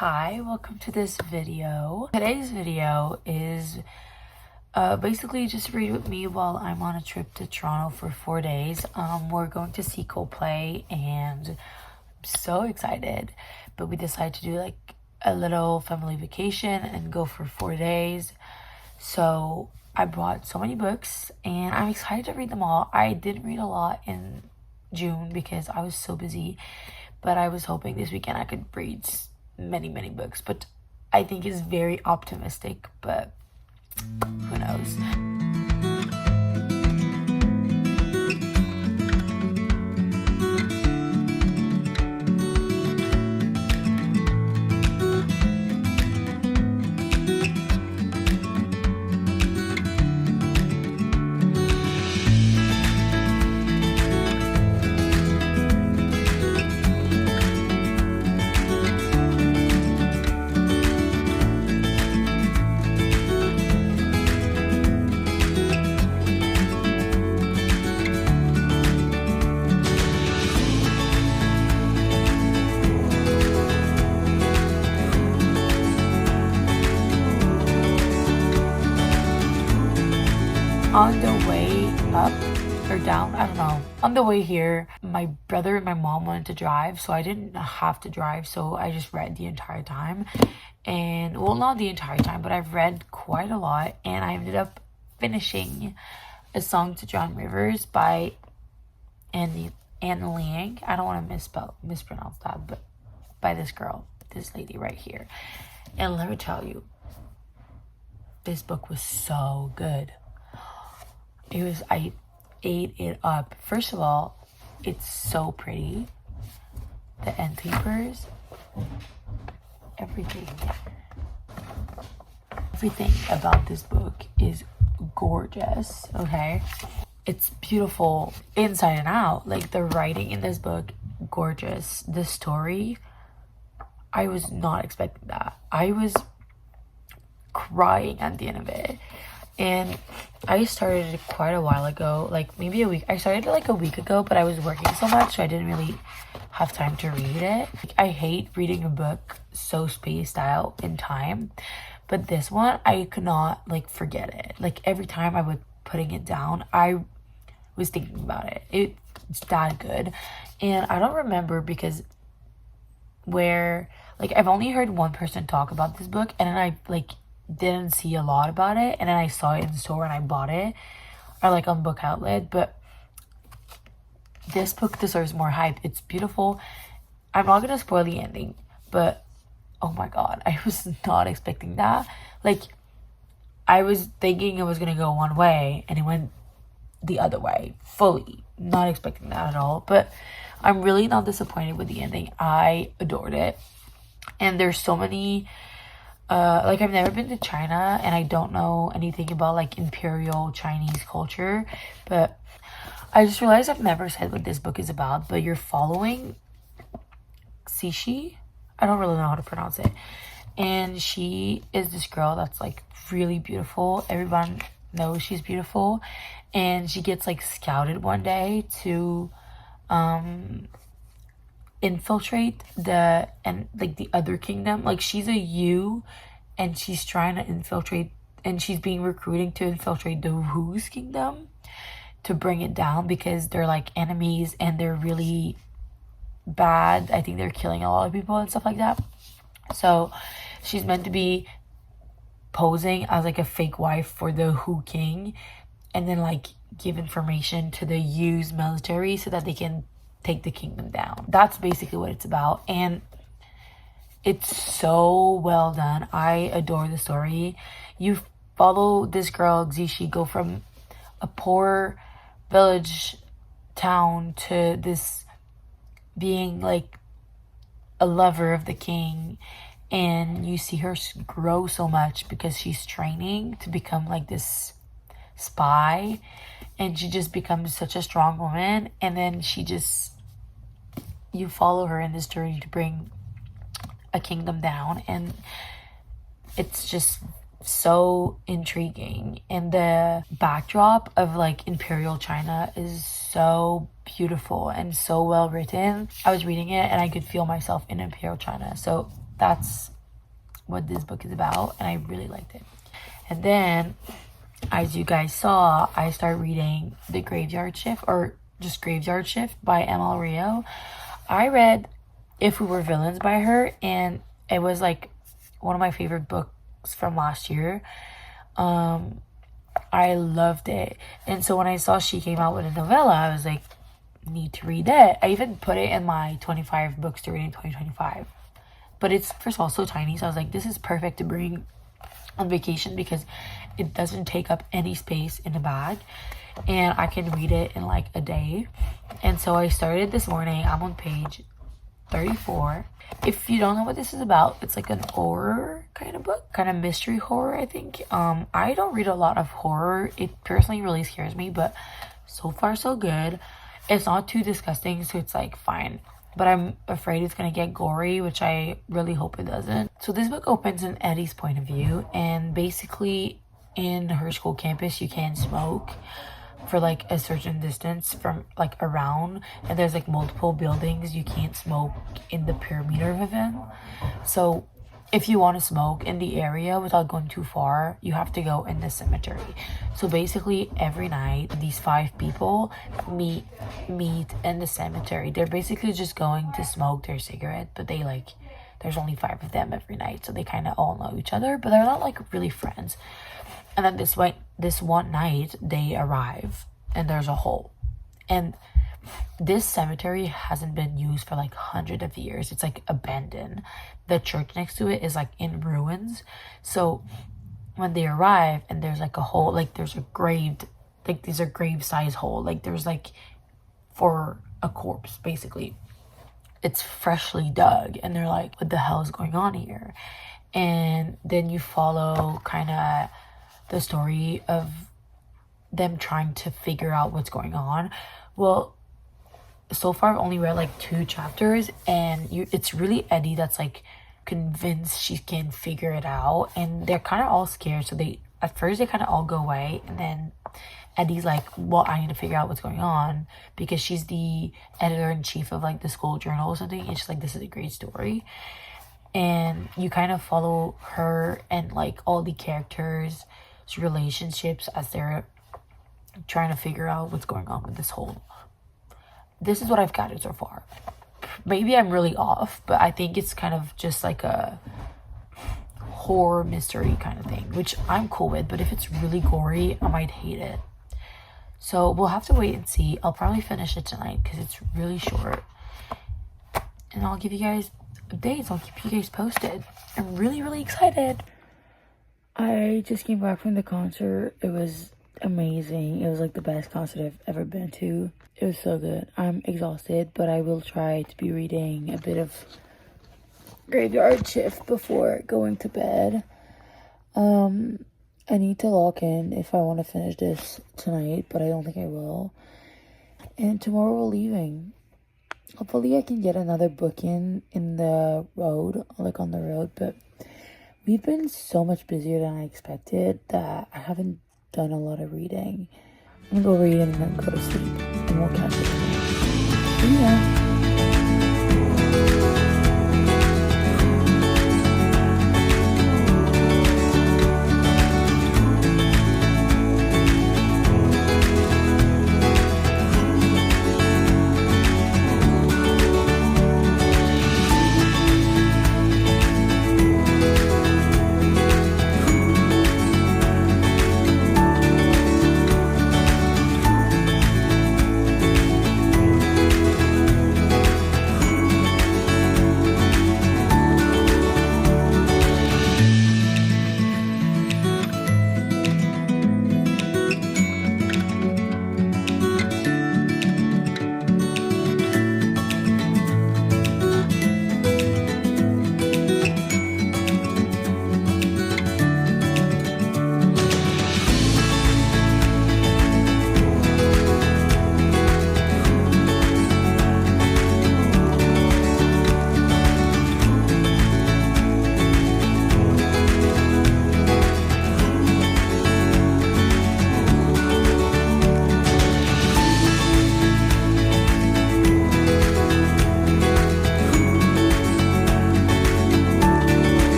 Hi, welcome to this video. Today's video is basically just read with me while I'm on a trip to Toronto for 4 days. We're going to see Coldplay and I'm so excited, but we decided to do like a little family vacation and go for 4 days. So I brought so many books and I'm excited to read them all. I didn't read a lot in June because I was so busy, but I was hoping this weekend I could read many books, but I think it's very optimistic, but who knows. On the way up or down, I don't know, on the way here, my brother and my mom wanted to drive, so I didn't have to drive, so I just read the entire time. And well, not the entire time, but I've read quite a lot, and I ended up finishing A Song to John Rivers by Anna Liang. I don't want to mispronounce that, but by this girl, this lady right here. And let me tell you, this book was so good. I ate it up. First of all, it's so pretty. The end papers, everything about this book is gorgeous, okay? It's beautiful inside and out. Like, the writing in this book, gorgeous. The story, I was not expecting that. I was crying at the end of it. And I started it quite a while ago, like maybe a week. I started it like a week ago, but I was working so much, so I didn't really have time to read it. Like, I hate reading a book so spaced out in time, but this one, I could not like forget it. Like, every time I was putting it down, I was thinking about it. It's that good. And I don't remember because I've only heard one person talk about this book, and then I didn't see a lot about it, and then I saw it in the store and I bought it, or like on Book Outlet. But this book deserves more hype. It's beautiful. I'm not gonna spoil the ending, but oh my god, I was not expecting that. Like, I was thinking it was gonna go one way and it went the other way, fully not expecting that at all. But I'm really not disappointed with the ending. I adored it, and there's so many I've never been to China, and I don't know anything about like imperial Chinese culture, but I just realized I've never said what this book is about. But you're following Cixi, I don't really know how to pronounce it, and she is this girl that's like really beautiful. Everyone knows she's beautiful, and she gets like scouted one day to infiltrate the other kingdom. Like, she's a Yu, and she's trying to infiltrate, and she's being recruiting to infiltrate the Wu's kingdom to bring it down, because they're like enemies and they're really bad. I think they're killing a lot of people and stuff like that. So she's meant to be posing as like a fake wife for the Wu king, and then like give information to the Yu's military so that they can take the kingdom down. That's basically what it's about, and it's so well done. I adore the story. You follow this girl Cixi go from a poor village town to this being like a lover of the king, and you see her grow so much because she's training to become like this spy, and she just becomes such a strong woman. And then you follow her in this journey to bring a kingdom down, and it's just so intriguing. And the backdrop of like imperial China is so beautiful and so well written. I was reading it and I could feel myself in imperial China, so that's what this book is about, and I really liked it. And then, as you guys saw, I started reading The Graveyard Shift, or just Graveyard Shift by ML Rio. I read If We Were Villains by her, and it was like one of my favorite books from last year. I loved it. And so when I saw she came out with a novella, I was like, need to read it. I even put it in my 25 books to read in 2025. But it's, first of all, so tiny. So I was like, this is perfect to bring on vacation because it doesn't take up any space in the bag. And I can read it in like a day. And so I started this morning. I'm on page 34. If you don't know what this is about, it's like an horror kind of book, kind of mystery horror, I think. I don't read a lot of horror. It personally really scares me, but so far so good. It's not too disgusting, so it's like fine. But I'm afraid it's gonna get gory, which I really hope it doesn't. So this book opens in Eddie's point of view, and basically in her school campus you can't smoke for like a certain distance from like around, and there's like multiple buildings you can't smoke in the perimeter of them. So if you want to smoke in the area without going too far, you have to go in the cemetery. So basically every night these 5 people meet in the cemetery. They're basically just going to smoke their cigarette, but they like, there's only 5 of them every night, so they kind of all know each other, but they're not like really friends. And then this one night they arrive and there's a hole, and this cemetery hasn't been used for like hundreds of years. It's like abandoned. The church next to it is like in ruins. So when they arrive and there's like a hole, like there's a grave, like these are grave size hole, like there's like for a corpse basically. It's freshly dug, and they're like, what the hell is going on here? And then you follow kind of the story of them trying to figure out what's going on. Well, so far I've only read like 2 chapters, and it's really Eddie that's like convinced she can figure it out, and they're kind of all scared. So at first they kind of all go away, and then Eddie's like, well, I need to figure out what's going on, because she's the editor-in-chief of like the school journal or something, and she's like, this is a great story. And you kind of follow her and like all the characters' relationships as they're trying to figure out what's going on with this whole. This is what I've gotten so far. Maybe I'm really off, but I think it's kind of just like a horror mystery kind of thing, which I'm cool with. But if it's really gory, I might hate it. So we'll have to wait and see. I'll probably finish it tonight because it's really short. And I'll give you guys updates. I'll keep you guys posted. I'm really, really excited. I just came back from the concert. It was amazing. It was like the best concert I've ever been to. It was so good. I'm exhausted, but I will try to be reading a bit of Graveyard Shift before going to bed. I need to lock in if I want to finish this tonight, but I don't think I will. And tomorrow we're leaving. Hopefully I can get another book in the road, like on the road, but we've been so much busier than I expected that I haven't done a lot of reading. I'm gonna go read and then go to sleep, and we'll catch up tomorrow. See ya.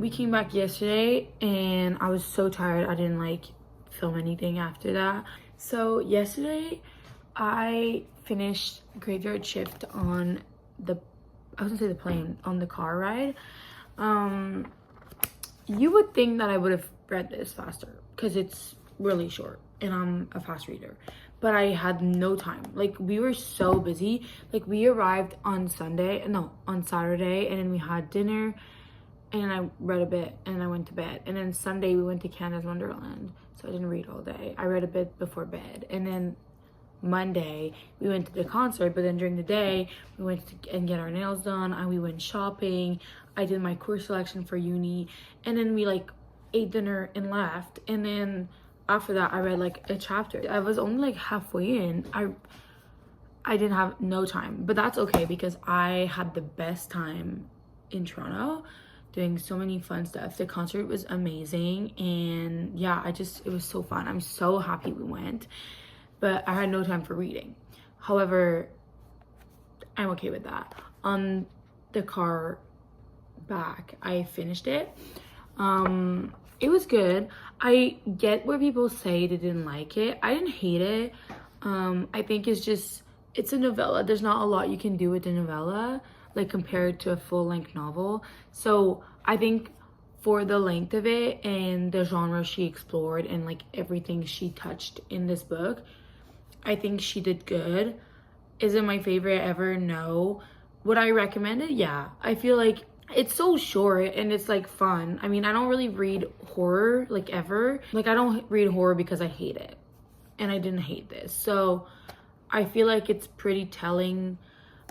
we came back yesterday and I was so tired. I didn't like film anything after that. So yesterday I finished graveyard shift on the, I was gonna say the plane, on the car ride. You would think that I would have read this faster because it's really short and I'm a fast reader, but I had no time. Like, we were so busy. Like, we arrived on Saturday, and then we had dinner, and I read a bit and I went to bed. And then Sunday we went to Canada's Wonderland, so I didn't read all day. I read a bit before bed. And then Monday we went to the concert, but then during the day we went to and get our nails done, and we went shopping. I did my course selection for uni, and then we like ate dinner and left. And then after that I read like a chapter. I was only like halfway in. I didn't have no time, but that's okay because I had the best time in Toronto doing so many fun stuff. The concert was amazing, and yeah, it was so fun. I'm so happy we went, but I had no time for reading. However, I'm okay with that. On the car back, I finished it. It was good. I get where people say they didn't like it. I didn't hate it. I think it's a novella. There's not a lot you can do with a novella, like compared to a full-length novel. So I think for the length of it and the genre she explored and like everything she touched in this book, I think she did good. Is it my favorite ever? No. Would I recommend it? Yeah. I feel like it's so short and it's like fun. I mean, I don't really read horror like ever. Like, I don't read horror because I hate it, and I didn't hate this. So I feel like it's pretty telling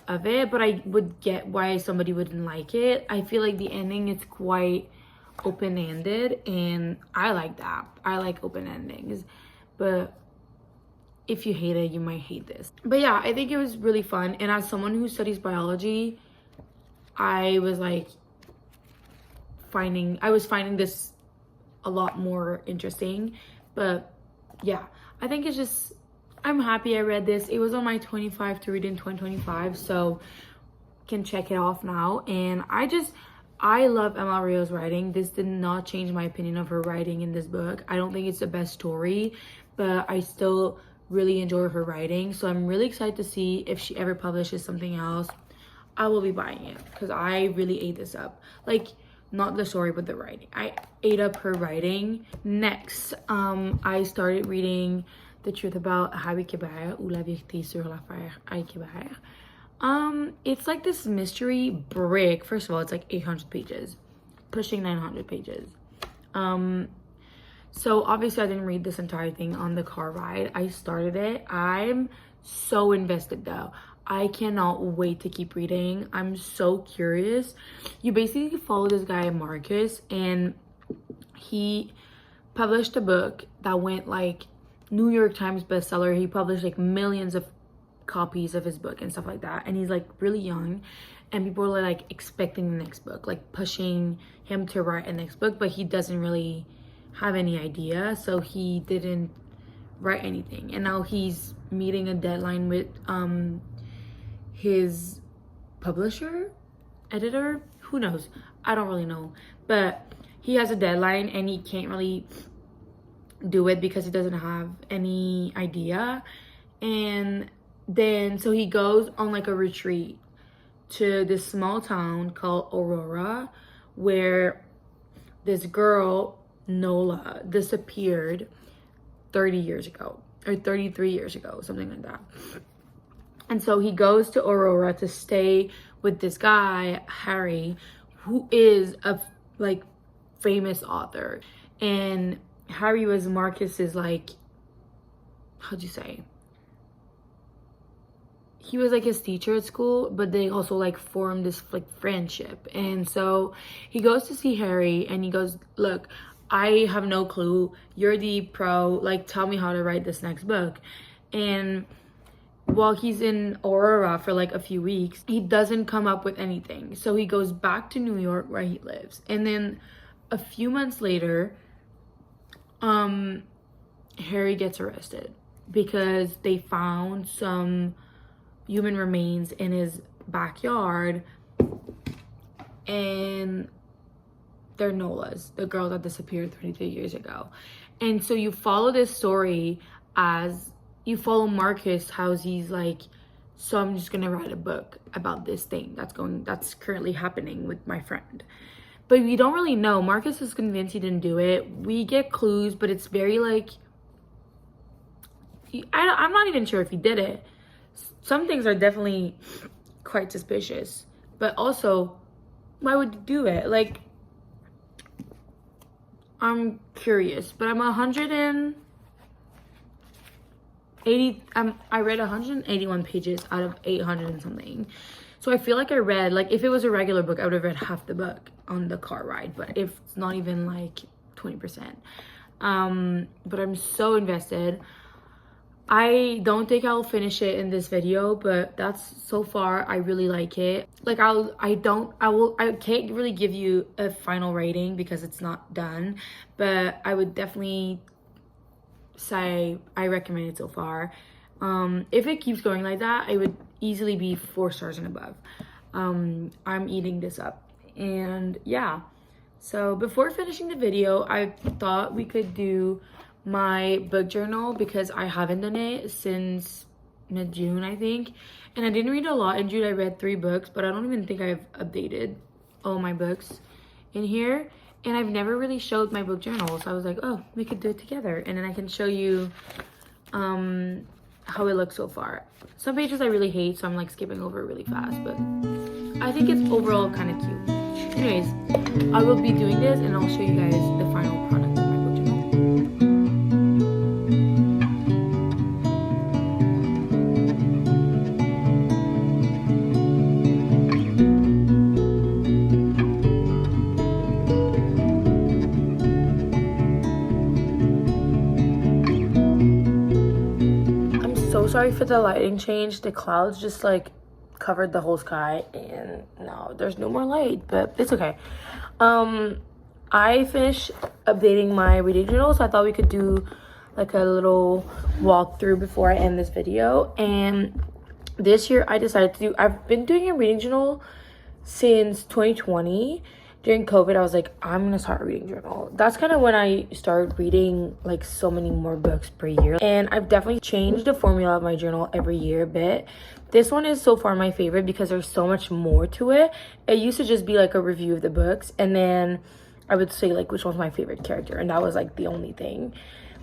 of it, but I would get why somebody wouldn't like it. I feel like the ending is quite open-ended, and I like that. I like open endings, but if you hate it, you might hate this. But yeah, I think it was really fun, and as someone who studies biology, I was like finding this a lot more interesting. But yeah, I think it's just, I'm happy I read this. It was on my 25 to read in 2025, so can check it off now. And I love Emma Rio's writing. This did not change my opinion of her writing in this book. I don't think it's the best story, but I still really enjoy her writing. So I'm really excited to see if she ever publishes something else. I will be buying it because I really ate this up. Like, not the story, but the writing. I ate up her writing. Next, I started reading The Truth About Harry Quebert, ou La Vérité sur l'affaire Harry Quebert. It's like this mystery brick. First of all, it's like 800 pages, pushing 900 pages. So obviously I didn't read this entire thing on the car ride. I started it. I'm so invested though. I cannot wait to keep reading. I'm so curious. You basically follow this guy Marcus, and he published a book that went like New York Times bestseller. He published like millions of copies of his book and stuff like that, and he's like really young, and people are like expecting the next book, like pushing him to write a next book, but he doesn't really have any idea, so he didn't write anything. And now he's meeting a deadline with his publisher, editor, who knows, I don't really know, but he has a deadline and he can't really do it because he doesn't have any idea. And then so he goes on like a retreat to this small town called Aurora, where this girl Nola disappeared 30 years ago or 33 years ago, something like that. And so he goes to Aurora to stay with this guy Harry, who is a like famous author. And Harry was Marcus's like, how'd you say, he was like his teacher at school, but they also like formed this like friendship. And so he goes to see Harry and he goes, look, I have no clue, you're the pro, like tell me how to write this next book. And while he's in Aurora for like a few weeks, he doesn't come up with anything. So he goes back to New York where he lives. And then a few months later, Harry gets arrested because they found some human remains in his backyard, and they're Nolas, the girl that disappeared 23 years ago. And so you follow this story as you follow Marcus, how he's like, so I'm just gonna write a book about this thing that's currently happening with my friend. But we don't really know. Marcus is convinced he didn't do it. We get clues, but it's very like, I'm not even sure if he did it. Some things are definitely quite suspicious, but also, why would you do it? Like, I'm curious, but I'm 180. I read 181 pages out of 800 and something. So I feel like I read, like, if it was a regular book, I would have read half the book on the car ride, but if it's not even like 20%. But I'm so invested. I don't think I'll finish it in this video, but that's so far I really like it. Like I can't really give you a final rating because it's not done, but I would definitely say I recommend it so far. If it keeps going like that, it would easily be 4 stars and above. I'm eating this up. And yeah, so before finishing the video, I thought we could do my book journal because I haven't done it since mid-June, I think. And I didn't read a lot in June. I read 3 books, but I don't even think I've updated all my books in here. And I've never really showed my book journal, so I was like, oh, we could do it together. And then I can show you how it looks so far. Some pages I really hate, so I'm like skipping over it really fast, but I think it's overall kind of cute. Anyways, I will be doing this and I'll show you guys the final product of my book journal. So sorry for the lighting change. The clouds just like covered the whole sky and now there's no more light, but it's okay. I finished updating my reading journal, so I thought we could do like a little walkthrough before I end this video. And this year I decided to do, I've been doing a reading journal since 2020. During COVID, I was like, I'm gonna start a reading journal. That's kind of when I started reading like so many more books per year. And I've definitely changed the formula of my journal every year a bit. This one is so far my favorite because there's so much more to it. It used to just be like a review of the books, and then I would say like which one's my favorite character, and that was like the only thing.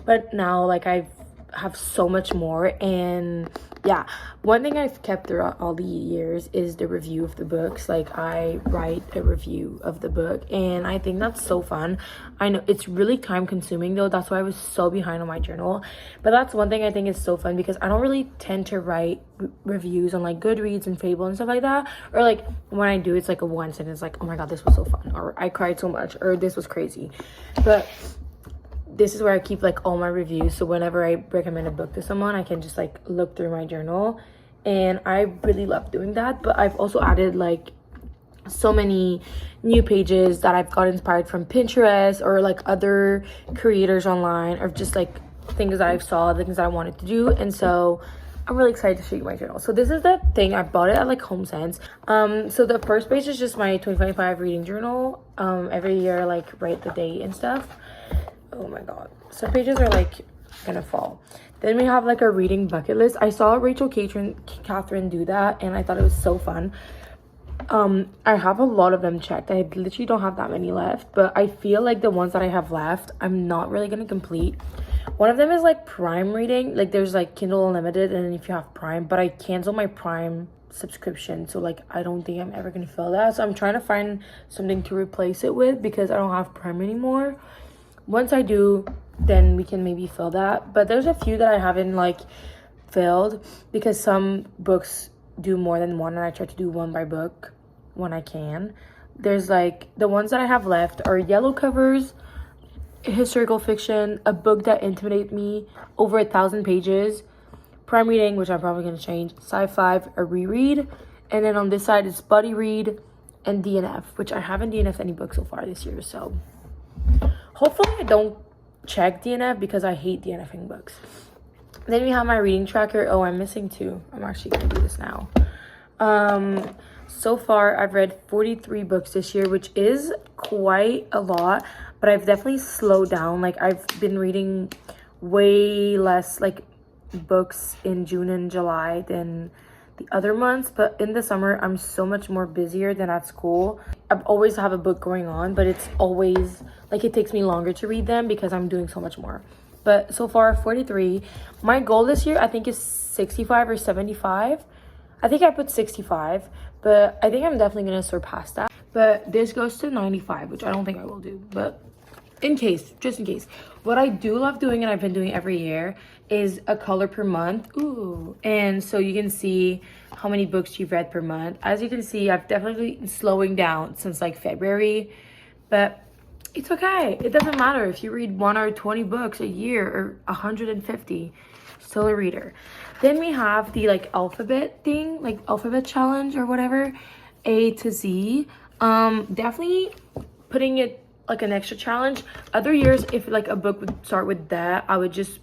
But now like I have so much more. And yeah, one thing I've kept throughout all the years is the review of the books. Like I write a review of the book, and I think that's so fun. I know it's really time consuming though, that's why I was so behind on my journal, but that's one thing I think is so fun because I don't really tend to write reviews on like Goodreads and Fable and stuff like that, or like when I do, it's like a one sentence like, oh my god, this was so fun, or I cried so much, or this was crazy. But this is where I keep like all my reviews, so whenever I recommend a book to someone, I can just like look through my journal, and I really love doing that. But I've also added like so many new pages that I've got inspired from Pinterest or like other creators online, or just like things that I saw, things that I wanted to do. And so I'm really excited to show you my journal. So this is the thing. I bought it at like HomeSense. So the first page is just my 2025 reading journal. Every year I like write the date and stuff. Oh my god, some pages are like gonna fall. Then we have like a reading bucket list. I saw Rachel Catherine do that, and I thought it was so fun. I have a lot of them checked. I literally don't have that many left, but I feel like the ones that I have left, I'm not really gonna complete. One of them is like Prime reading. Like there's like Kindle Unlimited, and if you have Prime, but I canceled my Prime subscription, so like I don't think I'm ever gonna fill that. So I'm trying to find something to replace it with because I don't have Prime anymore. Once I do, then we can maybe fill that. But there's a few that I haven't like filled because some books do more than one, and I try to do one by book when I can. There's like the ones that I have left are Yellow Covers, historical fiction, a book that intimidated me, over 1,000 pages, Prime reading, which I'm probably going to change, sci-fi, a reread, and then on this side is buddy read and DNF, which I haven't DNF'd any books so far this year. So hopefully I don't check DNF because I hate DNFing books. Then we have my reading tracker. Oh, I'm missing 2. I'm actually gonna do this now. So far, I've read 43 books this year, which is quite a lot, but I've definitely slowed down. Like, I've been reading way less, like, books in June and July than the other months, but in the summer, I'm so much more busier than at school. I always have a book going on, but it's always, like, it takes me longer to read them because I'm doing so much more. But so far, 43. My goal this year, I think, is 65 or 75. I think I put 65, but I think I'm definitely going to surpass that. But this goes to 95, which I don't think I will do. But in case, just in case. What I do love doing, and I've been doing every year, is a color per month. Ooh. And so you can see how many books you've read per month. As you can see, I've definitely been slowing down since like February. But it's okay. It doesn't matter if you read 1 or 20 books a year or 150. Still a reader. Then we have the like alphabet thing, like alphabet challenge or whatever, A to Z. Definitely putting it like an extra challenge. Other years, if like a book would start with that, I would just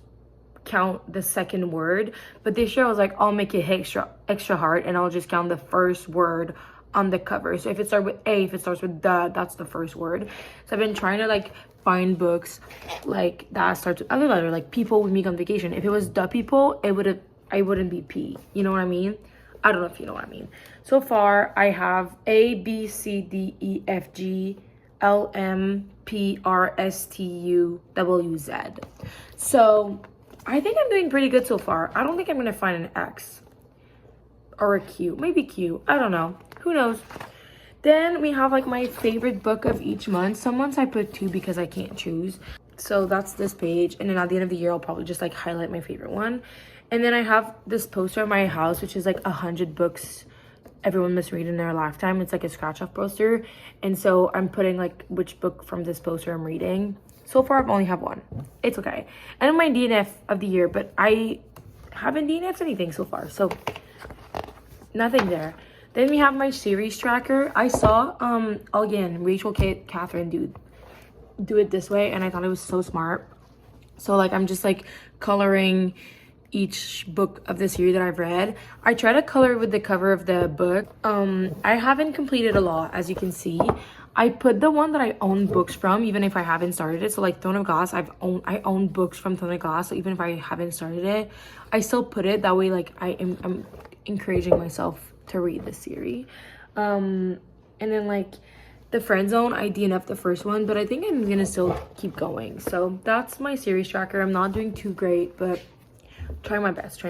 count the second word. But this year I was like, I'll make it extra hard, and I'll just count the first word on the cover. So if it starts with A, if it starts with the, that's the first word. So I've been trying to like find books like that starts with other letter, like People We Meet on Vacation. If it was the people, I wouldn't be P. You know what I mean? I don't know if you know what I mean. So far, I have A, B, C, D, E, F, G, L, M, P, R, S, T, U, W, Z. So I think I'm doing pretty good so far. I don't think I'm going to find an X or a Q. Maybe Q. I don't know. Who knows? Then we have like my favorite book of each month. Some months I put 2 because I can't choose. So that's this page. And then at the end of the year, I'll probably just like highlight my favorite one. And then I have this poster at my house, which is like 100 books everyone must read in their lifetime. It's like a scratch off poster. And so I'm putting like which book from this poster I'm reading. So far, I've only have 1. It's okay. And my DNF of the year, but I haven't DNF'd anything so far. So nothing there. Then we have my series tracker. I saw, again, Rachel Catherine do it this way, and I thought it was so smart. So like, I'm just like coloring each book of the series that I've read. I try to color with the cover of the book. I haven't completed a lot, as you can see. I put the one that I own books from, even if I haven't started it. So like Throne of Glass, I own books from Throne of Glass. So even if I haven't started it, I still put it that way. Like I'm encouraging myself to read the series. And then like the Friend Zone, I DNF'd the first one, but I think I'm gonna still keep going. So that's my series tracker. I'm not doing too great, but trying my best.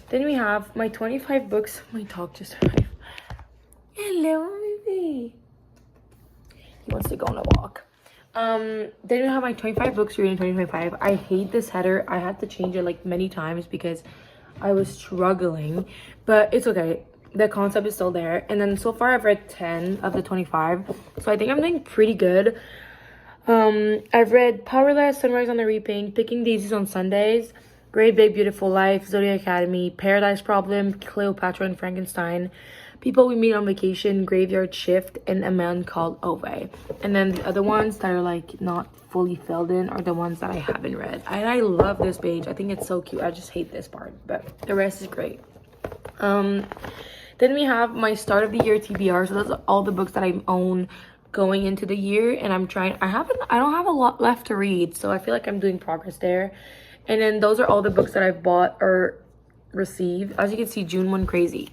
Then we have my 25 books. My dog just arrived. Hello, baby. He wants to go on a walk. Then we have my 25 books reading 2025. I hate this header. I had to change it like many times because I was struggling, but it's okay. The concept is still there. And then so far I've read 10 of the 25. So I think I'm doing pretty good. I've read Powerless, Sunrise on the Reaping, Picking Daisies on Sundays, Great Big Beautiful Life, Zodiac Academy, Paradise Problem, Cleopatra and Frankenstein, People We Meet on Vacation, Graveyard Shift, and A Man Called Ove. And then the other ones that are like not fully filled in are the ones that I haven't read. And I love this page. I think it's so cute. I just hate this part, but the rest is great. Then we have my start of the year TBR. So that's all the books that I own going into the year. And I don't have a lot left to read. So I feel like I'm doing progress there. And then those are all the books that I've bought or received. As you can see, June went crazy.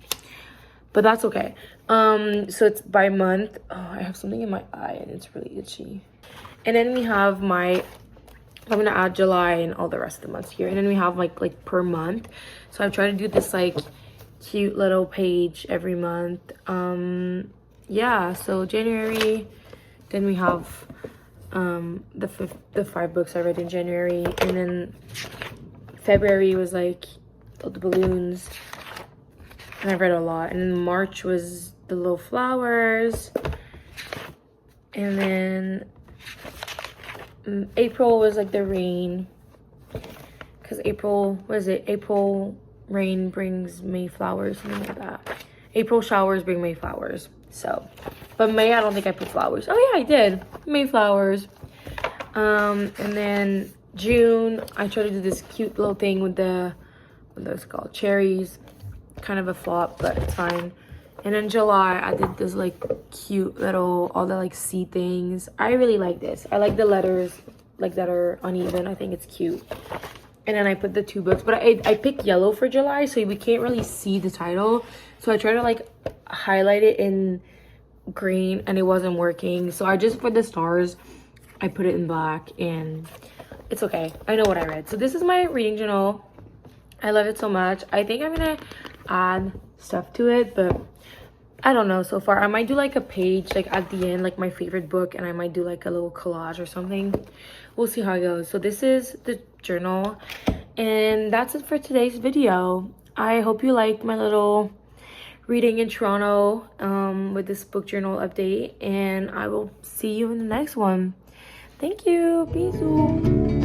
But that's okay. So it's by month. Oh, I have something in my eye and it's really itchy. And then we have I'm gonna add July and all the rest of the months here. And then we have like per month. So I've tried to do this like cute little page every month. Yeah, so January, then we have the 5 books I read in January, and then February was like the balloons, and I've read a lot. And then March was the little flowers, and then April was like the rain, because April rain brings May flowers, something like that. April showers bring May flowers. So, but May, I don't think I put flowers. Oh yeah, I did. May flowers. And then June, I tried to do this cute little thing with what those called, cherries. Kind of a flop, but it's fine. And in July, I did this like cute little, all the like sea things. I really like this. I like the letters like that are uneven. I think it's cute. And then I put the 2 books, but I picked yellow for July, so we can't really see the title. So I tried to like highlight it in green and it wasn't working. So I just put the stars, I put it in black, and it's okay. I know what I read. So this is my reading journal. I love it so much. I think I'm gonna add stuff to it, but I don't know so far. I might do like a page like at the end, like my favorite book, and I might do like a little collage or something. We'll see how it goes. So this is the journal, and that's it for today's video. I hope you liked my little reading in Toronto with this book journal update, and I will see you in the next one. Thank you. Bisous.